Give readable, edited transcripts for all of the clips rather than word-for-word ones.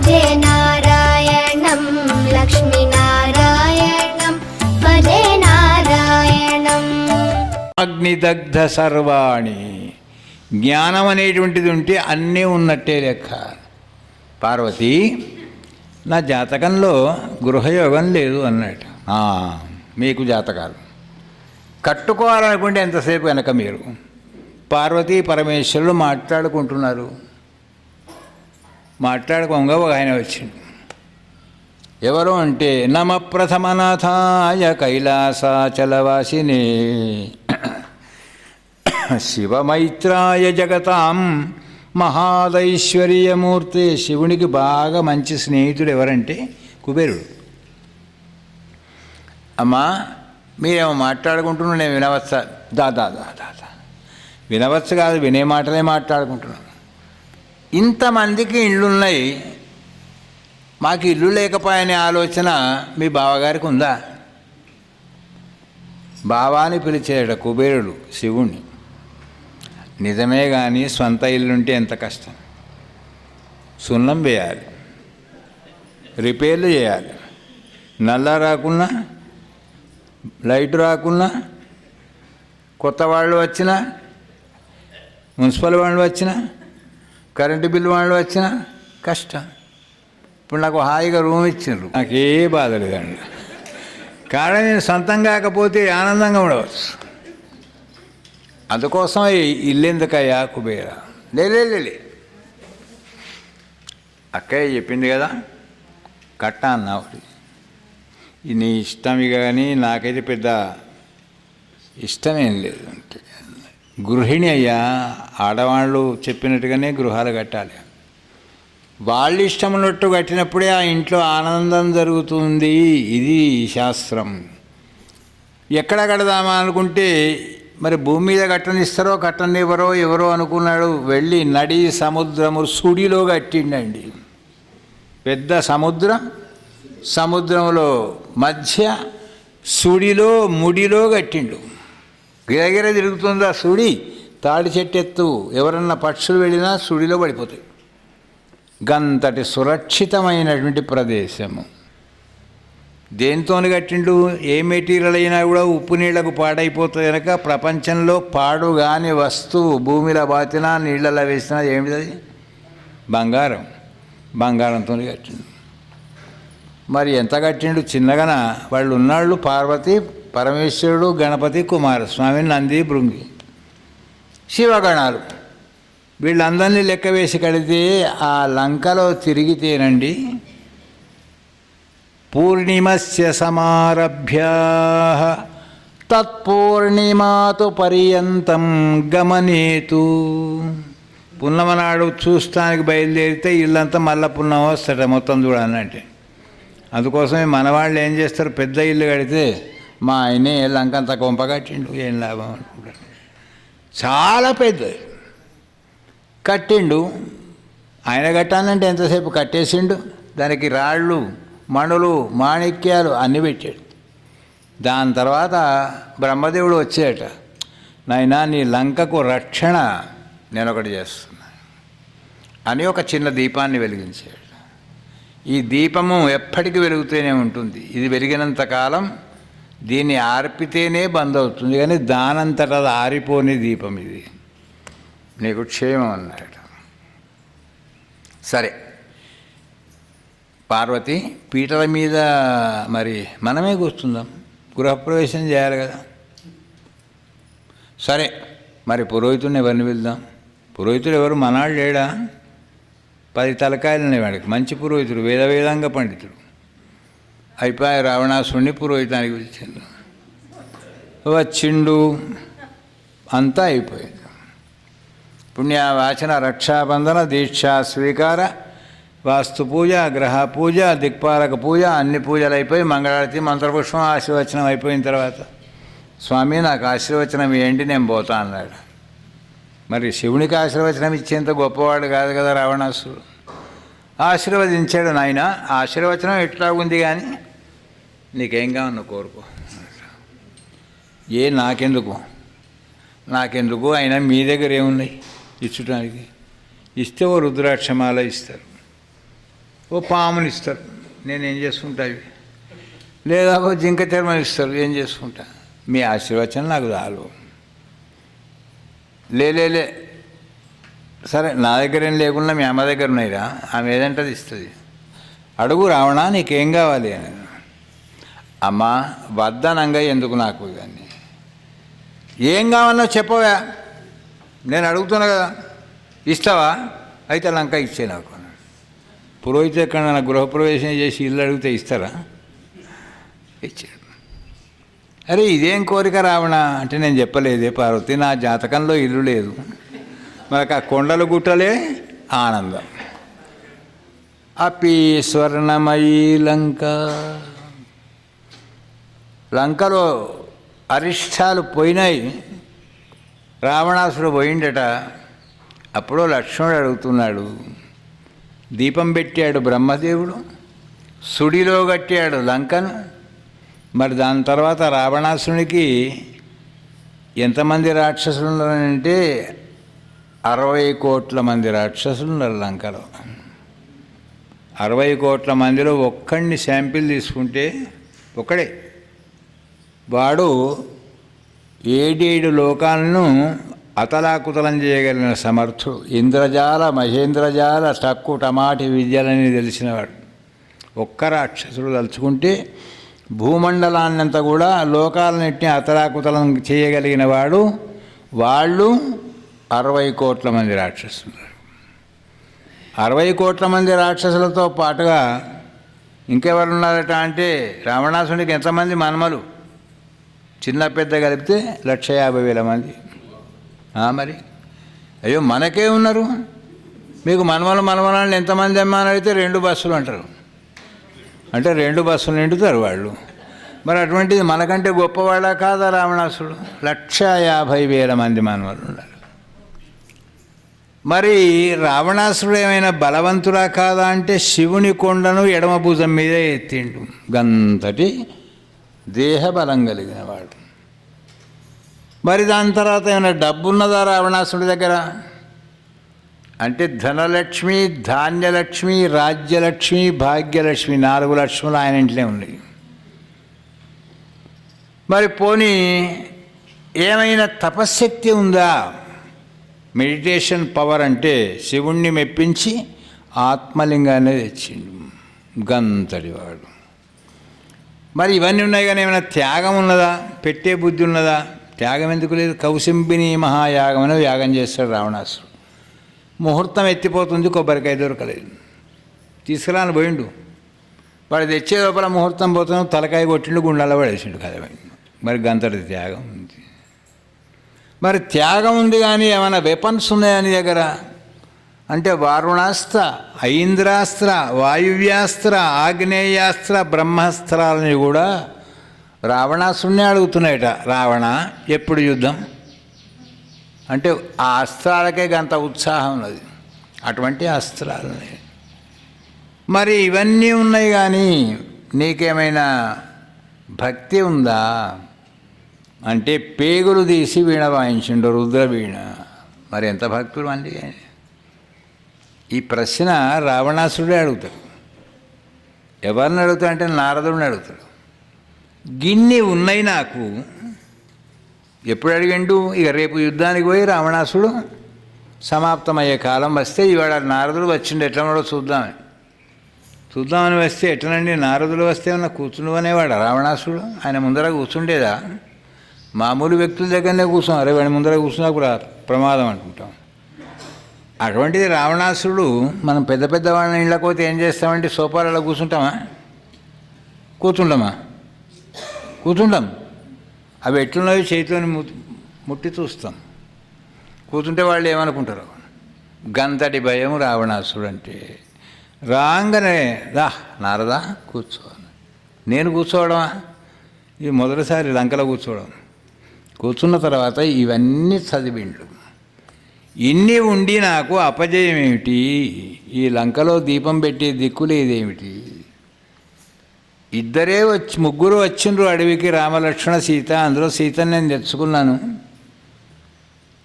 భజే నారాయణం లక్ష్మీనారాయణం భజే నారాయణం. అగ్నిదగ్ధ సర్వాణి. జ్ఞానం అనేటువంటిది ఉంటే అన్నీ ఉన్నట్టే లెక్క. పార్వతి, నా జాతకంలో గృహయోగం లేదు అన్నట్టు. మీకు జాతకాలు కట్టుకోవాలనుకుంటే ఎంతసేపు కనుక మీరు పార్వతీ పరమేశ్వరులు మాట్లాడుకుంటున్నారు. మాట్లాడుకోగా ఒక ఆయన వచ్చిండు. ఎవరు అంటే, నమ ప్రథమనాథాయ కైలాసాచలవాసినే శివమైత్రాయ జగతాం మహాదైశ్వర్యమూర్తి. శివునికి బాగా మంచి స్నేహితుడు ఎవరంటే కుబేరుడు. అమ్మా, మీరేమో మాట్లాడుకుంటున్నాను, నేను వినవచ్చా? దాదా వినవచ్చు కాదు, వినే మాటలే మాట్లాడుకుంటున్నాను. ఇంతమందికి ఇళ్ళున్నాయి, మాకు ఇల్లు లేకపోయనే ఆలోచన మీ బావగారికి ఉందా? బావాని పిలిచేట కుబేరుడు శివుణ్ణి. నిజమే, కానీ సొంత ఇల్లుంటే ఎంత కష్టం. సున్నం వేయాలి, రిపేర్లు చేయాలి, నల్ల రాకున్నా, లైట్ రాకున్నా, కొత్త వాళ్ళు వచ్చినా, మున్సిపల్ వాళ్ళు వచ్చినా, కరెంటు బిల్లు వాళ్ళు వచ్చినా కష్టం. ఇప్పుడు నాకు హాయిగా రూమ్ ఇచ్చిండ్రు, నాకే బాధ లేదండి. కారణం నేను సొంతం కాకపోతే ఆనందంగా ఉండవచ్చు. అందుకోసం ఇల్లెందుకయ్యా కుబేర? లే అక్కయ్య చెప్పింది కదా, కట్ట అన్నావు. ఇది నీ ఇష్టం కానీ నాకైతే పెద్ద ఇష్టమేం లేదు. అంటే గృహిణి అయ్యా, ఆడవాళ్ళు చెప్పినట్టుగానే గృహాలు కట్టాలి. వాళ్ళు ఇష్టం ఉన్నట్టు కట్టినప్పుడే ఆ ఇంట్లో ఆనందం జరుగుతుంది. ఇది శాస్త్రం. ఎక్కడ కడదామా అనుకుంటే మరి భూమి మీద కట్టనిస్తారో కట్టనివ్వరో ఎవరో అనుకున్నాడు. వెళ్ళి నడి సముద్రము సుడిలో కట్టిండండి. పెద్ద సముద్రంలో మధ్య సుడిలో ముడిలో కట్టిండు. గిరగిర తిరుగుతుందా సుడి, తాడి చెట్టెత్తు. ఎవరన్నా పక్షులు వెళ్ళినా సుడిలో పడిపోతాయి. గంతటి సురక్షితమైనటువంటి ప్రదేశము. దేంతో కట్టిండు? ఏ మెటీరియల్ అయినా కూడా ఉప్పు నీళ్లకు పాడైపోతుంది కనుక ప్రపంచంలో పాడు కాని వస్తువు భూమిలో బాతినా నీళ్ళలో వేసినా ఏమిటది? బంగారంతో కట్టిండు. మరి ఎంత కట్టిండు? చిన్నగాన వాళ్ళు ఉన్నాళ్ళు పార్వతి పరమేశ్వరుడు, గణపతి, కుమారస్వామి, నంది, భృంగి, శివగణాలు. వీళ్ళందరినీ లెక్క వేసి కడితే ఆ లంకలో తిరిగితేనండి పూర్ణిమస్య సమారభ్య తత్పూర్ణిమాతు పర్యంతం గమనేతు. పున్నమనాడు చూస్తానికి బయలుదేరితే ఇల్లంతా మళ్ళా పున్నమ వస్తాడ మొత్తం చూడాలంటే. అందుకోసమే మనవాళ్ళు ఏం చేస్తారు, పెద్ద ఇల్లు కడితే మా ఆయనే లంకంత కొంప కట్టిండు, ఏం లాభం అనుకుంటారు. చాలా పెద్దది కట్టిండు. ఆయన కట్టాలంటే ఎంతసేపు కట్టేసిండు. దానికి రాళ్ళు, మణులు, మాణిక్యాలు అన్నీ పెట్టాడు. దాని తర్వాత బ్రహ్మదేవుడు వచ్చేట, నాయనా నీ లంకకు రక్షణ నేను ఒకటి చేస్తున్నా అని ఒక చిన్న దీపాన్ని వెలిగించాడు. ఈ దీపము ఎప్పటికీ వెలుగుతూనే ఉంటుంది. ఇది వెలిగినంతకాలం దీన్ని ఆర్పితేనే బంద్ అవుతుంది, కానీ దానంతటా అది ఆరిపోని దీపం ఇది. నీకు క్షేమం అన్నాడు. సరే, పార్వతి పీటల మీద మరి మనమే కూర్చుందాం, గృహప్రవేశం చేయాలి కదా. సరే, మరి పురోహితుడిని ఎవరిని వెళ్దాం? పురోహితుడు ఎవరు? మనాడు లేడా? 10 తలకాయలున్నాయి వాడికి. మంచి పురోహితుడు, వేదంగా పండితుడు. అయిపోయి రావణాసుడిని పురోహితానికి పిలిచిండు. వచ్చిండు, అంతా అయిపోయింది. పుణ్యవాచన, రక్షాబంధన, దీక్షా స్వీకార, వాస్తు పూజ, గ్రహ పూజ, దిక్పాలక పూజ, అన్ని పూజలు అయిపోయి మంగళారతి, మంత్రపుష్పం, ఆశీర్వచనం అయిపోయిన తర్వాత స్వామి నాకు ఆశీర్వచనం ఏంటి, నేను పోతా అన్నాడు. మరి శివునికి ఆశీర్వచనం ఇచ్చేంత గొప్పవాడు కాదు కదా రావణాసుడు. ఆశీర్వదించాడు. నాయన ఆశీర్వచనం ఎట్లా ఉంది, కానీ నీకేం కావాలో కోరుకో. నాకెందుకు అయినా మీ దగ్గర ఏమున్నాయి ఇచ్చడానికి? ఇస్తే ఓ రుద్రాక్షమాల ఇస్తారు, ఓ పాముని ఇస్తారు, నేనేం చేసుకుంటా అవి. లేదా ఓ జింక చర్మం ఇస్తారు, ఏం చేసుకుంటా. మీ ఆశీర్వచనం నాకు చాలు. లే సరే, నా దగ్గర ఏం లేకుండా మీ అమ్మ దగ్గర ఉన్నాయిరా, ఆమె ఏదంటది ఇస్తుంది. అడుగు రావణా, నీకేం కావాలి అని. అమ్మ వద్దనంగా ఎందుకు నాకు ఇవన్నీ, ఏం కావాలో చెప్పవా, నేను అడుగుతున్నా కదా, ఇస్తావా, అయితే లంక ఇచ్చే నాకు అన్నాడు. పురోహితుడు ఎక్కడైనా గృహప్రవేశం చేసి ఇల్లు అడిగితే ఇస్తారా? ఇచ్చాడు. అరే ఇదేం కోరిక రావణ అంటే, నేను చెప్పలేదే పార్వతి, నా జాతకంలో ఇల్లు లేదు, మనకు ఆ కొండలు గుట్టలే ఆనందం. అపి స్వర్ణమయీ లంక, లంకలో అరిష్టాలు పోయినాయి, రావణాసుడు పోయిండట. అప్పుడు లక్ష్మణుడు అడుగుతున్నాడు, దీపం పెట్టాడు బ్రహ్మదేవుడు, సుడిలో కట్టాడు లంకను. మరి దాని తర్వాత రావణాసునికి ఎంతమంది రాక్షసులు ఉన్నారంటే 60 కోట్ల మంది రాక్షసులు ఉన్నారు లంకలో. 60 కోట్ల మందిలో ఒక్కడిని శాంపిల్ తీసుకుంటే ఒకడే, వాడు 7 లోకాలను అతలాకుతలం చేయగలిగిన సమర్థుడు. ఇంద్రజాల మహేంద్రజాల టక్కు టమాటి విద్యలని తెలిసినవాడు. ఒక్క రాక్షసుడు తలుచుకుంటే భూమండలాన్నంతా కూడా లోకాలన్నింటినీ అతలాకుతలం చేయగలిగిన వాడు. వాళ్ళు 60 కోట్ల మంది రాక్షసులు. 60 కోట్ల మంది రాక్షసులతో పాటుగా ఇంకెవరున్నారట అంటే, రావణాసునికి ఎంతమంది మన్మలు, చిన్న పెద్ద కలిపితే 150,000 మంది. మరి అయ్యో మనకే ఉన్నారు, మీకు మనవరాలను ఎంతమంది అమ్మా అని అడిగితే 2 బస్సులు అంటారు. అంటే 2 బస్సులు నిండుతారు వాళ్ళు. మరి అటువంటిది మనకంటే గొప్పవాడా కాదా రావణాసుడు? 150,000 మంది మనవలు ఉన్నారు. మరి రావణాసుడు ఏమైనా బలవంతుడా కాదా అంటే, శివుని కొండను ఎడమ భుజం మీదే ఎత్తిండు, గంతటి దేహబలం కలిగిన వాడు. మరి దాని తర్వాత ఏమైనా డబ్బున్నదా రావణాసుడి దగ్గర అంటే, ధనలక్ష్మి, ధాన్యలక్ష్మి, రాజ్యలక్ష్మి, భాగ్యలక్ష్మి, 4 లక్ష్ములు ఆయన ఇంట్లోనే ఉన్నాయి. మరి పోనీ ఏమైనా తపశ్శక్తి ఉందా? మెడిటేషన్ పవర్ అంటే శివుణ్ణి మెప్పించి ఆత్మలింగాన్ని తెచ్చిండు, గంతడివాడు. మరి ఇవన్నీ ఉన్నాయి కానీ ఏమైనా త్యాగం ఉన్నదా? పెట్టే బుద్ధి ఉన్నదా? త్యాగం ఎందుకు లేదు? కౌశంబిని మహాయాగం అని యాగం చేస్తాడు రావణాసుడు. ముహూర్తం ఎత్తిపోతుంది, కొబ్బరికాయ దొరకలేదు, తీసుకురాని పోయిండు. వాడు తెచ్చే లోపల ముహూర్తం పోతున్నాం, తలకాయ కొట్టిండు, గుండాలో పడేసిండు కదా. మరి గంతడి త్యాగం ఉంది. మరి త్యాగం ఉంది కానీ ఏమైనా వెపన్స్ ఉన్నాయా నీ దగ్గర అంటే, వారుణాస్త్ర, ఐంద్రాస్త్ర, వాయువ్యాస్త్ర, ఆగ్నేయాస్త్ర, బ్రహ్మాస్త్రాలని కూడా రావణాసుడిని అడుగుతున్నాయట. రావణ ఎప్పుడు యుద్ధం అంటే, ఆ అస్త్రాలకే గంత ఉత్సాహం ఉన్నది, అటువంటి అస్త్రాలని. మరి ఇవన్నీ ఉన్నాయి కానీ నీకేమైనా భక్తి ఉందా అంటే, పేగులు తీసి వీణ వాయించిండు, రుద్రవీణ. మరి ఎంత భక్తులు అండి? ఈ ప్రశ్న రావణాసుడే అడుగుతాడు. ఎవరిని అడుగుతాడు అంటే, నారదుడిని అడుగుతాడు. గిన్ని ఉన్నాయి నాకు, ఎప్పుడు అడిగిండు? ఇక రేపు యుద్ధానికి పోయి రావణాసుడు సమాప్తమయ్యే కాలం వస్తే, ఇవాళ నారదుడు వచ్చిండు, ఎట్లన్నాడో చూద్దామని వస్తే ఎట్లనండి, నారదులు వస్తే ఉన్న కూర్చుని అనేవాడు రావణాసుడు. ఆయన ముందర కూర్చుండేదా? మామూలు వ్యక్తుల దగ్గరనే కూర్చోం, అరే వాడి ముందర కూర్చున్నా కూడా ప్రమాదం అనుకుంటాం. అటువంటిది రావణాసుడు. మనం పెద్ద పెద్ద వాళ్ళని ఇళ్ళకి పోతే ఏం చేస్తామంటే, సోఫాలలో కూర్చుంటామా? కూర్చుంటాం. అవి ఎట్లున్నాయో చేతిలోని ముట్టి చూస్తాం. కూర్చుంటే వాళ్ళు ఏమనుకుంటారు? గంతటి భయం రావణాసుడు అంటే. రాగానే రా నారదా కూర్చో, నేను కూర్చోవడమా? ఇది మొదటిసారి లంకలో కూర్చోవడం. కూర్చున్న తర్వాత ఇవన్నీ చదివిండు. ఇన్ని ఉండి నాకు అపజయం ఏమిటి? ఈ లంకలో దీపం పెట్టే దిక్కులేదేమిటి? ముగ్గురు వచ్చిండ్రు అడవికి, రామలక్ష్మణ సీత. అందులో సీతను నేను తెచ్చుకున్నాను.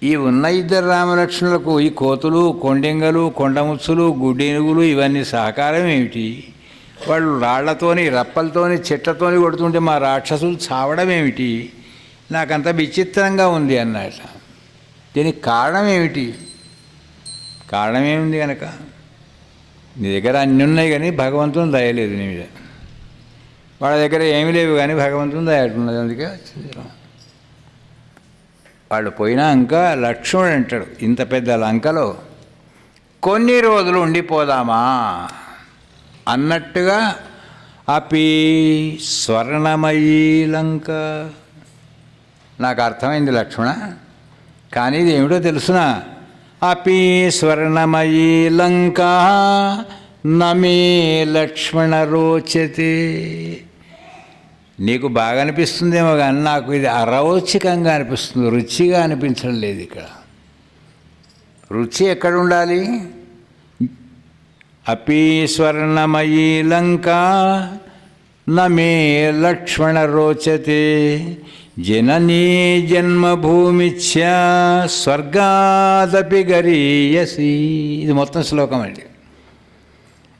ఈ ఉన్న ఇద్దరు రామలక్ష్మణులకు ఈ కోతులు, కొండెంగలు, కొండముచ్చులు, గుడ్డేనుగులు ఇవన్నీ సహకారం ఏమిటి? వాళ్ళు రాళ్లతోని, రప్పలతోని, చెట్లతోని కొడుతుంటే మా రాక్షసులు చావడం ఏమిటి? నాకంత విచిత్రంగా ఉంది అన్నట. దీనికి కారణం ఏమిటి? కారణం ఏముంది కనుక? నీ దగ్గర అన్నీ ఉన్నాయి కానీ భగవంతుని దయలేదు నీ మీద. వాళ్ళ దగ్గర ఏమీ లేవు కానీ భగవంతుని దయటున్నది, అందుకే వచ్చింది. వాళ్ళు పోయినాక లక్ష్మణుడు అంటాడు, ఇంత పెద్ద లంకలో కొన్ని రోజులు ఉండిపోదామా అన్నట్టుగా, అపి స్వర్ణమయీ లంక. నాకు అర్థమైంది లక్ష్మణ, కానీ ఇది ఏమిటో తెలుసునా? అపి స్వర్ణమయీ లంక నమే లక్ష్మణ రోచతే. నీకు బాగా అనిపిస్తుందేమో కానీ నాకు ఇది అరౌచికంగా అనిపిస్తుంది, రుచిగా అనిపించడం లేదు. ఇక్కడ రుచి ఎక్కడ ఉండాలి? అపి స్వర్ణమయీ లంక నమే లక్ష్మణ రోచతే జననీ జన్మభూమిచ్చ స్వర్గాదపి గరీయసి. ఇది మొత్తం శ్లోకం అండి.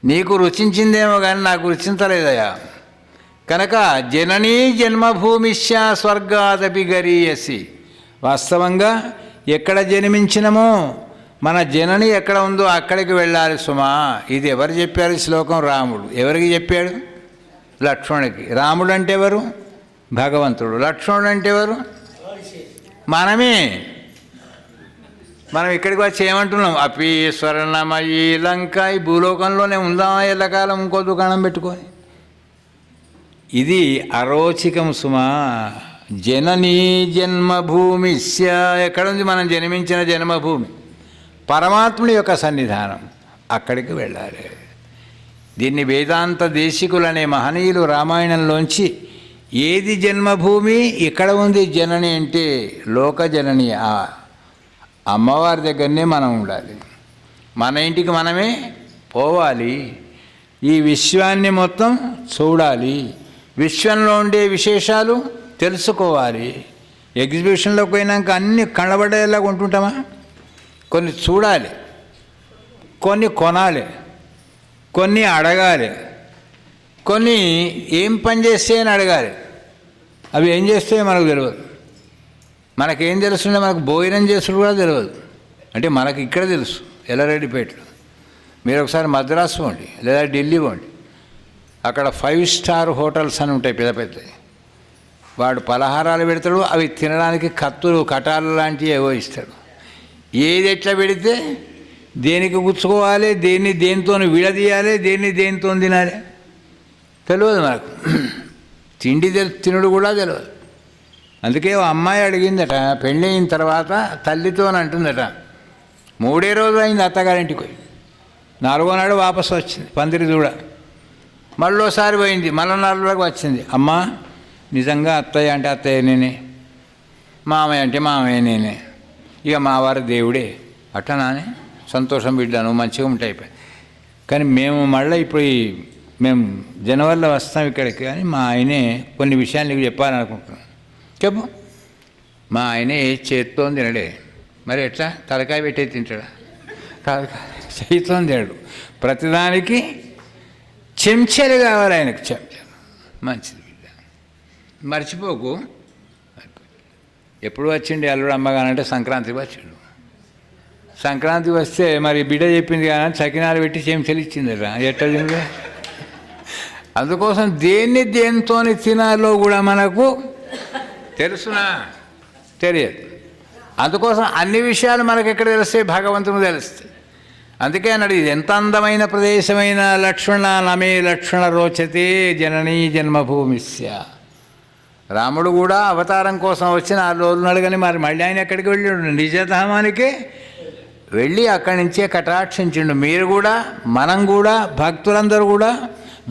నీకు రుచించిందేమో కానీ నాకు రుచించలేదయా. కనుక జననీ జన్మభూమిశ్చ స్వర్గాదపి గరీయసి. వాస్తవంగా ఎక్కడ జన్మించినమో మన జనని ఎక్కడ ఉందో అక్కడికి వెళ్ళాలి సుమా. ఇది ఎవరు చెప్పారు? శ్లోకం రాముడు. ఎవరికి చెప్పాడు? లక్ష్మణుడికి. రాముడు అంటే ఎవరు? భగవంతుడు. లక్ష్మణుడు అంటే ఎవరు? మనమే. మనం ఇక్కడికి వచ్చి ఏమంటున్నాం? అపి స్వర్ణమయీ లంక. ఈ భూలోకంలోనే ఉందామా ఎల్లకాలం ఇంకో దుకాణం పెట్టుకొని? ఇది అరోచికం సుమా. జననీ జన్మభూమిస్య. ఎక్కడుంది మనం జన్మించిన జన్మభూమి? పరమాత్ముడి యొక్క సన్నిధానం, అక్కడికి వెళ్ళాలి. దీన్ని వేదాంత దేశికులనే మహనీయులు రామాయణంలోంచి ఏది జన్మభూమి ఇక్కడ ఉంది జనని అంటే లోక జనని, ఆ అమ్మవారి దగ్గరనే మనం ఉండాలి. మన ఇంటికి మనమే పోవాలి. ఈ విశ్వాన్ని మొత్తం చూడాలి. విశ్వంలో ఉండే విశేషాలు తెలుసుకోవాలి. ఎగ్జిబిషన్లోకి పోయినాక అన్నీ కనబడేలాగా ఉంటుంటామా? కొన్ని చూడాలి, కొన్ని కొనాలి, కొన్ని అడగాలి, కొన్ని ఏం పని చేస్తే అని అడగాలి. అవి ఏం చేస్తే మనకు తెలియదు. మనకేం తెలుస్తుంటే మనకు భోజనం చేసుడు కూడా తెలియదు. అంటే మనకి ఇక్కడ తెలుసు ఎల్లారెడ్డిపేటలో. మీరు ఒకసారి మద్రాసు పోండి లేదా ఢిల్లీ పోండి, అక్కడ 5 స్టార్ హోటల్స్ అని ఉంటాయి పెద్ద పెద్దవి. వాడు పలహారాలు పెడతాడు, అవి తినడానికి కత్తులు కటాలు లాంటివి ఏవో ఇస్తాడు. ఏది ఎట్లా పెడితే దేనికి గుచ్చుకోవాలి, దేన్ని దేనితో విడదీయాలి, దేన్ని దేనితో తినాలి తెలియదు మనకు. తిండి తినుడు కూడా తెలియదు. అందుకే ఓ అమ్మాయి అడిగిందట, పెళ్ళి అయిన తర్వాత తల్లితో అంటుందట, 3వ రోజు అయింది అత్తగారింటికి పోయి, 4వ నాడు వాపసు వచ్చింది పందిరి చూడ. మళ్ళోసారి పోయింది, మళ్ళీ 4 రోజులకు వచ్చింది. అమ్మ నిజంగా అత్తయ్య అంటే అత్తయ్య నేనే, మామయ్య అంటే మామయ్య నేనే, ఇక మావారు దేవుడే. అట్టనానే సంతోషం బిడ్డాను, మంచిగా ఉంటాయి. కానీ మేము మళ్ళీ ఇప్పుడు మేము జనవరిలో వస్తాం ఇక్కడికి, కానీ మా ఆయనే కొన్ని విషయాలు నీకు చెప్పాలనుకుంటున్నాను. చెప్పు. మా ఆయనే చేత్తో తినడే, మరి ఎట్లా? తలకాయ పెట్టే తింటాడా? తలకాయ చేతితో తినడు. ప్రతిదానికి చెంచాలు కావాలి ఆయనకు, చెంచాలు. మంచిది బిడ్డ, మర్చిపోకు. ఎప్పుడు వచ్చిండి అల్లుడు అమ్మగానంటే సంక్రాంతికి వచ్చిండు. సంక్రాంతికి వస్తే మరి బిడ్డ చెప్పింది కానీ చకినాలు పెట్టి చెంచాలు ఇచ్చిందిరా, ఎట్లా తింది? అందుకోసం దేన్ని దేనితో తినాలో కూడా మనకు తెలుసునా? తెలియదు. అందుకోసం అన్ని విషయాలు మనకు ఎక్కడ తెలుస్తాయి? భగవంతుని తెలుస్తాయి. అందుకే అన్నాడు, ఇది ఎంత అందమైన ప్రదేశమైన లక్ష్మణ నమే లక్ష్మణ రోచతే జననీ జన్మభూమిస్య. రాముడు కూడా అవతారం కోసం వచ్చిన 6 రోజులు ఉన్నాడు, కానీ మరి మళ్ళీ ఆయన ఎక్కడికి వెళ్ళాడు? నిజధామానికే వెళ్ళి అక్కడి నుంచే కటాక్షించిండు. మీరు కూడా, మనం కూడా, భక్తులందరూ కూడా.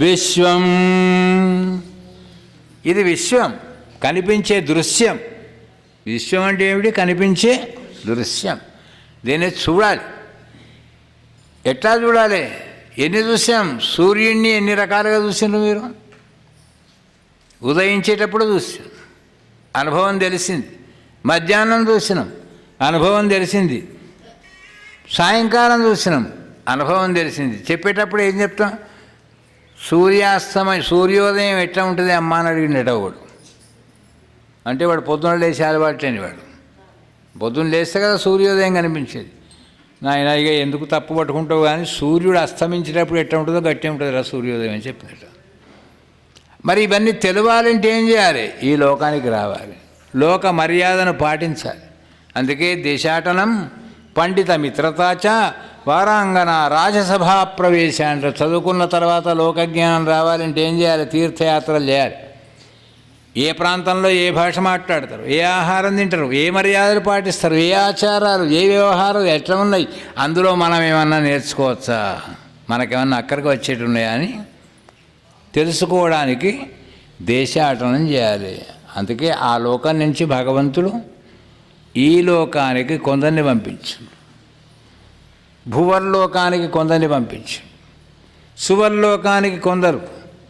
విశ్వం, ఇది విశ్వం, కనిపించే దృశ్యం. విశ్వం అంటే ఏమిటి? కనిపించే దృశ్యం. దీన్ని చూడాలి. ఎట్లా చూడాలి? ఎన్ని చూసాం? సూర్యుడిని ఎన్ని రకాలుగా చూసిండ్రు మీరు? ఉదయించేటప్పుడు చూసాం, అనుభవం తెలిసింది. మధ్యాహ్నం చూసినాం, అనుభవం తెలిసింది. సాయంకాలం చూసినాం, అనుభవం తెలిసింది. చెప్పేటప్పుడు ఏం చెప్తాం? సూర్యోదయం ఎట్లా ఉంటుంది అమ్మా అని అడిగిండట ఒకడు. అంటే వాడు పొద్దున్న లేచి అలవాటు లేని వాడు. పొద్దున్న లేస్తే కదా సూర్యోదయం కనిపించేది. నాయన ఇక ఎందుకు తప్పు పట్టుకుంటావు కానీ సూర్యుడు అస్తమించేటప్పుడు ఎట్లా ఉంటుందో గట్టి ఉంటుంది రా సూర్యోదయం అని చెప్పినట్టు. మరి ఇవన్నీ తెలవాలంటే ఏం చేయాలి? ఈ లోకానికి రావాలి, లోక మర్యాదను పాటించాలి. అందుకే దేశాటనం పండిత మిత్రతాచ వారాంగన రాజసభా ప్రవేశ అంటారు. చదువుకున్న తర్వాత లోకజ్ఞానం రావాలంటే ఏం చేయాలి? తీర్థయాత్రలు చేయాలి. ఏ ప్రాంతంలో ఏ భాష మాట్లాడతారు, ఏ ఆహారం తింటారు, ఏ మర్యాదలు పాటిస్తారు, ఏ ఆచారాలు, ఏ వ్యవహారాలు ఎట్లా ఉన్నాయి, అందులో మనం ఏమన్నా నేర్చుకోవచ్చా, మనకేమన్నా అక్కడికి వచ్చేటి ఉన్నాయా అని తెలుసుకోవడానికి దేశాటనం చేయాలి. అందుకే ఆ లోకం నుంచి భగవంతుడు ఈ లోకానికి కొందరిని పంపించు, భువర్లోకానికి కొందరిని పంపించు, సువర్లోకానికి కొందరు,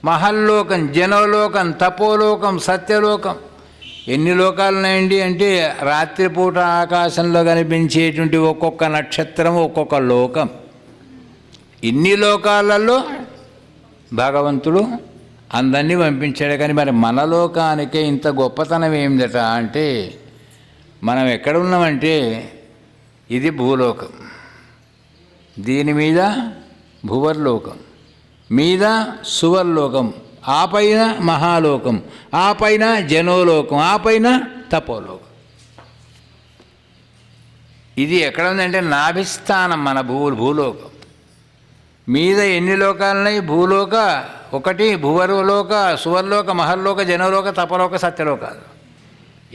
మహల్లోకం, జనలోకం, తపోలోకం, సత్యలోకం. ఎన్ని లోకాలు ఉన్నాయండి అంటే రాత్రిపూట ఆకాశంలో కనిపించేటువంటి ఒక్కొక్క నక్షత్రం ఒక్కొక్క లోకం. ఇన్ని లోకాలలో భగవంతుడు అందరినీ పంపించాడు. కానీ మరి మన లోకానికే ఇంత గొప్పతనం ఏందట అంటే మనం ఎక్కడ ఉన్నామంటే ఇది భూలోకం, దీని మీద భువర్లోకం, మీద సువర్లోకం, ఆ పైన మహాలోకం, ఆ పైన జనోలోకం, ఆ పైన తపోలోకం. ఇది ఎక్కడ ఉందంటే నాభిస్థానం మన భూలోకం. మీద ఎన్ని లోకాలున్నాయి? భూలోక ఒకటి, భువర్లోక, సువర్లోక, మహర్లోక, జనలోక, తపలోక, సత్యలోకాలు.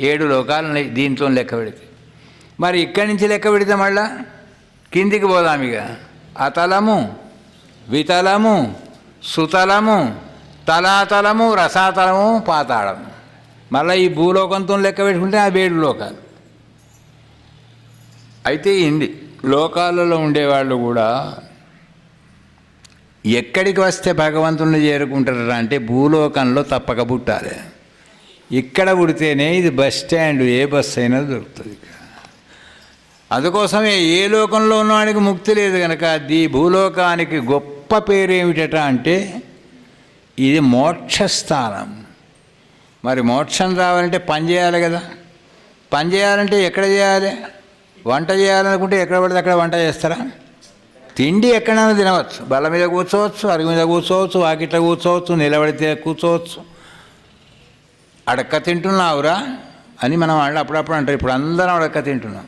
7 లోకాలు ఉన్నాయి దీంతో లెక్క పెడితే. మరి ఇక్కడి నుంచి లెక్క పెడితే మళ్ళా కిందికి పోదాం. ఇక అతలము, వితలము, సుతలము, తలాతలము, రసాతలము, పాతాళము. మళ్ళీ ఈ భూలోకంతో లెక్క పెట్టుకుంటే ఆ 7 లోకాలు. అయితే ఇన్ని లోకాలలో ఉండేవాళ్ళు కూడా ఎక్కడికి వస్తే భగవంతుని చేరుకుంటారా అంటే భూలోకంలో తప్పక పుట్టాలి. ఇక్కడ పుడితేనే ఇది బస్ స్టాండ్, ఏ బస్సు అయినా దొరుకుతుంది. అందుకోసమే ఏ లోకంలో ఉన్నవాడికి ముక్తి లేదు కనుక ఈ భూలోకానికి గొప్ప పేరు ఏమిటట అంటే ఇది మోక్షస్థానం. మరి మోక్షం రావాలంటే పని చేయాలి కదా. పని చేయాలంటే ఎక్కడ చేయాలి? వంట చేయాలనుకుంటే ఎక్కడ పడితే అక్కడ వంట చేస్తారా? తిండి ఎక్కడైనా తినవచ్చు. బల్ల మీద కూర్చోవచ్చు, అరుగు మీద కూర్చోవచ్చు, వాకిట్లో కూర్చోవచ్చు, నిలబడితే కూర్చోవచ్చు. అడక్క తింటున్నావురా అని మనం వాళ్ళు అప్పుడప్పుడు అంటారు. ఇప్పుడు అందరం అడక్క తింటున్నాం.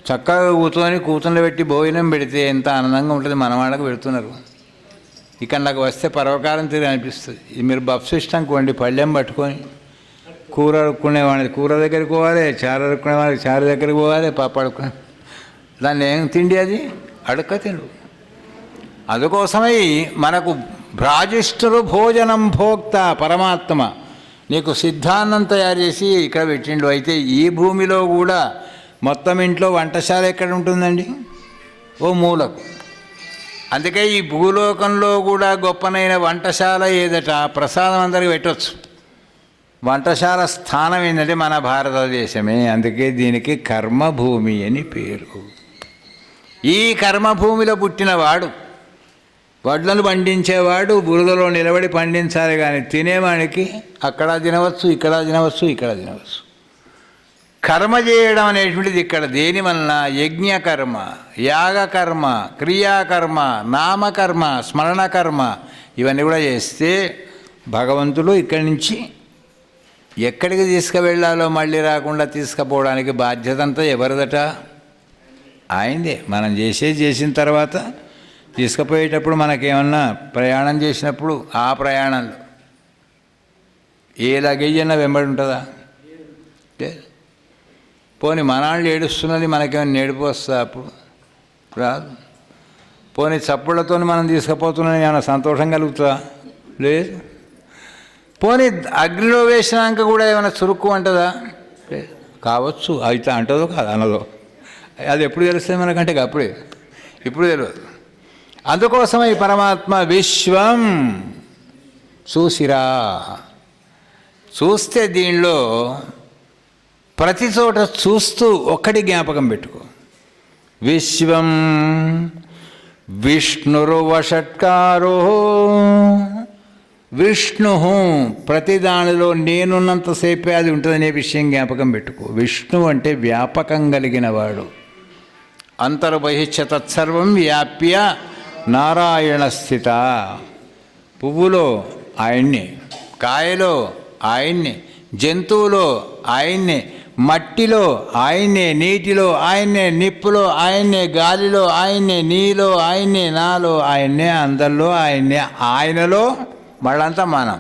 చక్కగా కూతుర్లో పెట్టి భోజనం పెడితే ఎంత ఆనందంగా ఉంటుంది. మన వాళ్ళకు పెడుతున్నారు. ఇక్కడ నాకు వస్తే పర్వకాలం తిరిగి అనిపిస్తుంది. ఇది మీరు బఫ్ సిస్టమ్ కోండి, పళ్ళెం పట్టుకొని కూర అడుక్కునేవాడిని కూర దగ్గరికి పోవాలి, చారు అడుక్కునేవాడికి చారు దగ్గరికి పోవాలి, పప్పు అడుక్కునే దాన్ని ఏం తిండి అది అడుక్క తిండు. అందుకోసమై మనకు భ్రాజిష్ఠురు భోజనం భోక్త పరమాత్మ నీకు సిద్ధాన్నం తయారు చేసి ఇక్కడ పెట్టిండు. అయితే ఈ భూమిలో కూడా మొత్తం ఇంట్లో వంటశాల ఎక్కడ ఉంటుందండి? ఓ మూలకు. అందుకే ఈ భూలోకంలో కూడా గొప్పనైన వంటశాల ఏదట, ప్రసాదం అందరికి పెట్టవచ్చు. వంటశాల స్థానం ఏంటంటే మన భారతదేశమే. అందుకే దీనికి కర్మభూమి అని పేరు. ఈ కర్మభూమిలో పుట్టినవాడు, వడ్లను పండించేవాడు బురదలో నిలబడి పండించాలి. కానీ తినేవాడికి అక్కడ తినవచ్చు, ఇక్కడ తినవచ్చు, ఇక్కడ తినవచ్చు. కర్మ చేయడం అనేటువంటిది ఇక్కడ దేని వలన? యజ్ఞకర్మ, యాగకర్మ, క్రియాకర్మ, నామకర్మ, స్మరణకర్మ ఇవన్నీ కూడా చేస్తే భగవంతుడు ఇక్కడి నుంచి ఎక్కడికి తీసుకువెళ్ళాలో మళ్ళీ రాకుండా తీసుకుపోవడానికి బాధ్యత అంతా ఎవరిదట? ఆయనదే. మనం చేసిన తర్వాత తీసుకుపోయేటప్పుడు మనకేమన్నా ప్రయాణం చేసినప్పుడు ఆ ప్రయాణంలో ఏ లగేజ్ అన్నా వెంబడి ఉంటుందా? పోనీ మనాళ్ళు ఏడుస్తున్నది మనకేమైనా ఏడుపు వస్తుందా? అప్పుడు రాదు. పోనీ చప్పుళ్లతో మనం తీసుకుపోతున్నది ఏమైనా సంతోషం కలుగుతుందా? లేదు. పోనీ అగ్నిలో వేసినాక కూడా ఏమైనా చురుక్కు అంటుందా? లేదు. కావచ్చు, అయితే అంటుందో కాదు అనదో. అది ఎప్పుడు తెలుస్తుంది మనకంటే? అప్పుడే, ఇప్పుడు తెలియదు. అందుకోసమే ఈ పరమాత్మ విశ్వం చూసిరా, చూస్తే దీనిలో ప్రతి చోట చూస్తూ ఒక్కటి జ్ఞాపకం పెట్టుకో. విశ్వం విష్ణుర్వషట్కారో. విష్ణు ప్రతి దానిలో నేనున్నంతసేపే అది ఉంటుందనే విషయం జ్ఞాపకం పెట్టుకో. విష్ణు అంటే వ్యాపకం కలిగిన వాడు. అంతర్బహిష్య తత్సర్వం వ్యాప్య నారాయణ స్థిత. పువ్వులో ఆయన్ని, కాయలో ఆయన్ని, జంతువులో ఆయన్నే, మట్టిలో ఆయన్నే, నీటిలో ఆయన్నే, నిప్పులో ఆయన్నే, గాలిలో ఆయన్నే, నీలో ఆయన్నే, నాలో ఆయన్నే, అందరిలో ఆయన్నే, ఆయనలో మళ్ళంతా మనం.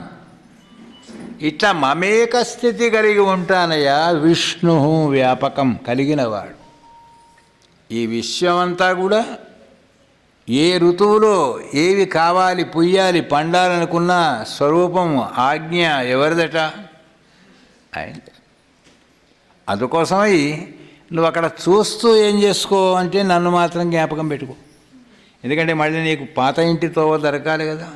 ఇట్లా మమేక స్థితి కలిగి ఉంటానయ్యా. విష్ణు వ్యాపకం కలిగినవాడు. ఈ విశ్వమంతా కూడా ఏ ఋతువులో ఏవి కావాలి, పుయ్యాలి, పండాలనుకున్న స్వరూపం ఆజ్ఞ ఎవరిదట? ఆయన. అందుకోసమై నువ్వు అక్కడ చూస్తూ ఏం చేసుకో అంటే నన్ను మాత్రం జ్ఞాపకం పెట్టుకో. ఎందుకంటే మళ్ళీ నీకు పాత ఇంటి తోవ దొరకాలి కదా.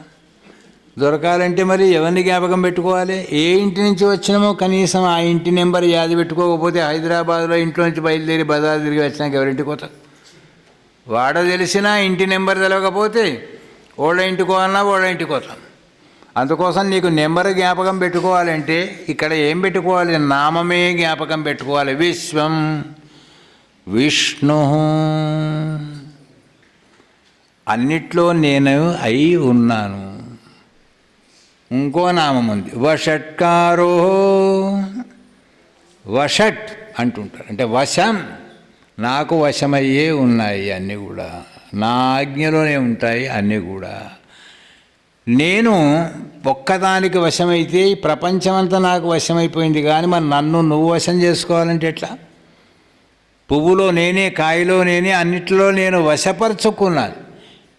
దొరకాలంటే మరి ఎవరిని జ్ఞాపకం పెట్టుకోవాలి? ఏ ఇంటి నుంచి వచ్చినామో కనీసం ఆ ఇంటి నెంబర్ యాది పెట్టుకోకపోతే హైదరాబాద్లో ఇంట్లో నుంచి బయలుదేరి బజార్ తిరిగి వచ్చినాక ఎవరింటికి పోతారు? వాడ తెలిసినా ఇంటి నెంబర్ తెలియకపోతే ఓళ్ళ ఇంటికో అన్నా ఓళ్ళ ఇంటికి పోతాం. అందుకోసం నీకు నెంబర్ జ్ఞాపకం పెట్టుకోవాలంటే ఇక్కడ ఏం పెట్టుకోవాలి? నామమే జ్ఞాపకం పెట్టుకోవాలి. విశ్వం విష్ణు. అన్నిట్లో నేను అయి ఉన్నాను. ఇంకో నామం ఉంది, వషట్కారో. వషట్ అంటుంటారు, అంటే వశం. నాకు వశమయ్యే ఉన్నాయి అన్నీ కూడా, నా ఆజ్ఞలోనే ఉంటాయి అన్నీ కూడా. నేను ఒక్కదానికి వశమైతే ఈ ప్రపంచమంతా నాకు వశమైపోయింది. కానీ మరి నన్ను నువ్వు వశం చేసుకోవాలంటే ఎట్లా? పువ్వులో నేనే, కాయలో నేనే, అన్నిటిలో నేను వశపరుచుకున్నాను.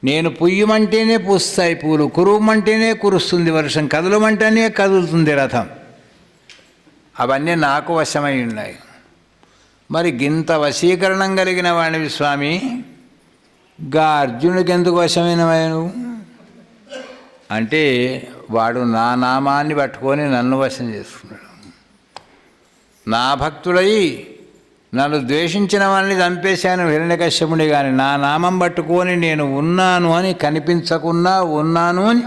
నేను పుయ్యమంటేనే పూస్తాయి పూలు, కురువమంటేనే కురుస్తుంది వర్షం, కదలమంటేనే కదులుతుంది రథం. అవన్నీ నాకు వశమై ఉన్నాయి. మరి గింత వశీకరణం కలిగిన వాడివి స్వామి, గా అర్జునుడికి ఎందుకు వశమైన నువ్వు అంటే వాడు నా నామాన్ని పట్టుకొని నన్ను వశం చేసుకున్నాడు. నా భక్తుడై నన్ను ద్వేషించిన వాళ్ళని చంపేశాను హిరణ్యకశ్యపుని, కానీ నా నామం పట్టుకొని నేను ఉన్నాను అని, కనిపించకున్నా ఉన్నాను అని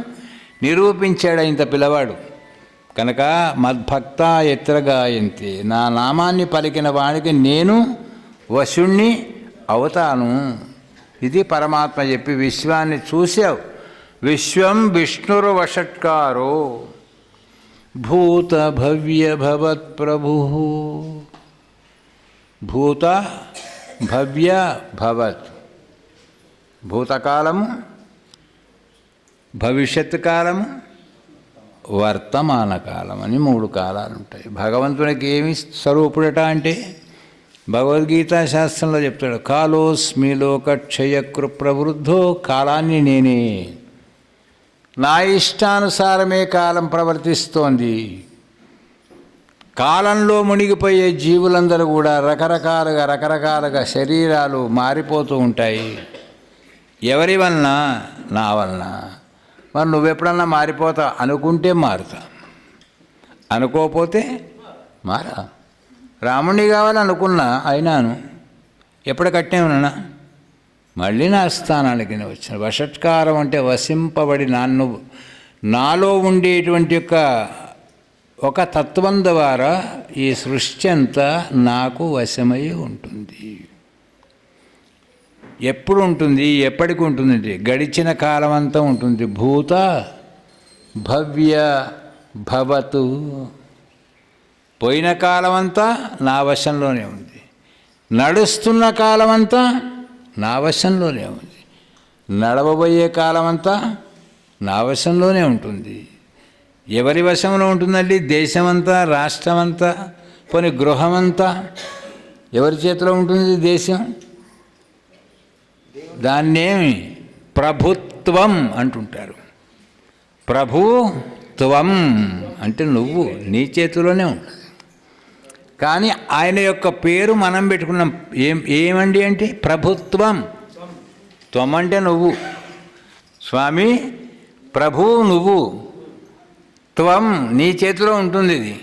నిరూపించాడు ఇంత పిల్లవాడు. కనుక మద్భక్త ఎత్ర గాయంతి, నా నామాన్ని పలికిన వాడికి నేను వశుణ్ణి అవుతాను. ఇది పరమాత్మ చెప్పి విశ్వాన్ని చూసావు. విశ్వం విష్ణుర్వషట్కారో భూత భవ్య భవత్ ప్రభు. భూత భవ్య భవత్, భూతకాలము, భవిష్యత్ కాలము, వర్తమాన కాలం అని 3 కాలాలు ఉంటాయి. భగవంతునికి ఏమి స్వరూపుడట అంటే భగవద్గీతా శాస్త్రంలో చెప్తాడు, కాలోస్మి లోకక్షయకృ ప్రవృద్ధో. కాలాన్ని నేనే, నా ఇష్టానుసారమే కాలం ప్రవర్తిస్తోంది. కాలంలో మునిగిపోయే జీవులందరూ కూడా రకరకాలుగా శరీరాలు మారిపోతూ ఉంటాయి. ఎవరి వలన? నా వలన. మరి నువ్వెప్పుడన్నా మారిపోతా అనుకుంటే మారుతా, అనుకోకపోతే మారా. రాముణ్ణి కావాలనుకున్నా అయినాను, ఎప్పుడు కట్టే ఉన్నా మళ్ళీ నా స్థానానికి వచ్చిన. వషట్కారం అంటే వశింపబడి నాలో ఉండేటువంటి ఒక తత్వం ద్వారా ఈ సృష్టి అంతా నాకు వశమై ఉంటుంది. ఎప్పుడు ఉంటుంది? ఎప్పటికి ఉంటుంది? గడిచిన కాలం అంతా ఉంటుంది. భూత భవ్య భవతు. పోయిన కాలం అంతా నా వశంలోనే ఉంది. నడుస్తున్న కాలం అంతా నా వశంలోనే ఉంది. నడవబోయే కాలం అంతా నా వశంలోనే ఉంటుంది. ఎవరి వశంలో ఉంటుందండి? దేశమంతా, రాష్ట్రమంతా, పోనీ గృహమంతా ఎవరి చేతిలో ఉంటుంది? దేశం. దాన్నేమి ప్రభుత్వం అంటుంటారు. ప్రభుత్వం అంటే నువ్వు, నీ చేతిలోనే ఉంటుంది. కానీ ఆయన యొక్క పేరు మనం పెట్టుకున్నాం. ఏమండి అంటే ప్రభుత్వం. త్వం అంటే నువ్వు స్వామి, ప్రభువు నువ్వు, త్వం నీ చేతిలో ఉంటుంది ఇది.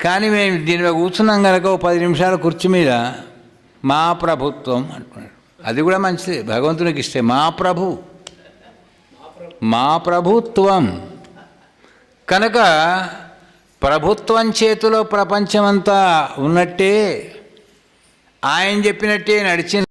కానీ మేము దీని మీద కూర్చున్నాం కనుక ఓ 10 నిమిషాల కుర్చీ మీద మా ప్రభుత్వం అంటున్నాడు. అది కూడా మంచిది, భగవంతునికి ఇస్తే మా ప్రభుత్వం కనుక ప్రభుత్వం చేతిలో ప్రపంచమంతా ఉన్నట్టే ఆయన చెప్పినట్టే నడిచిన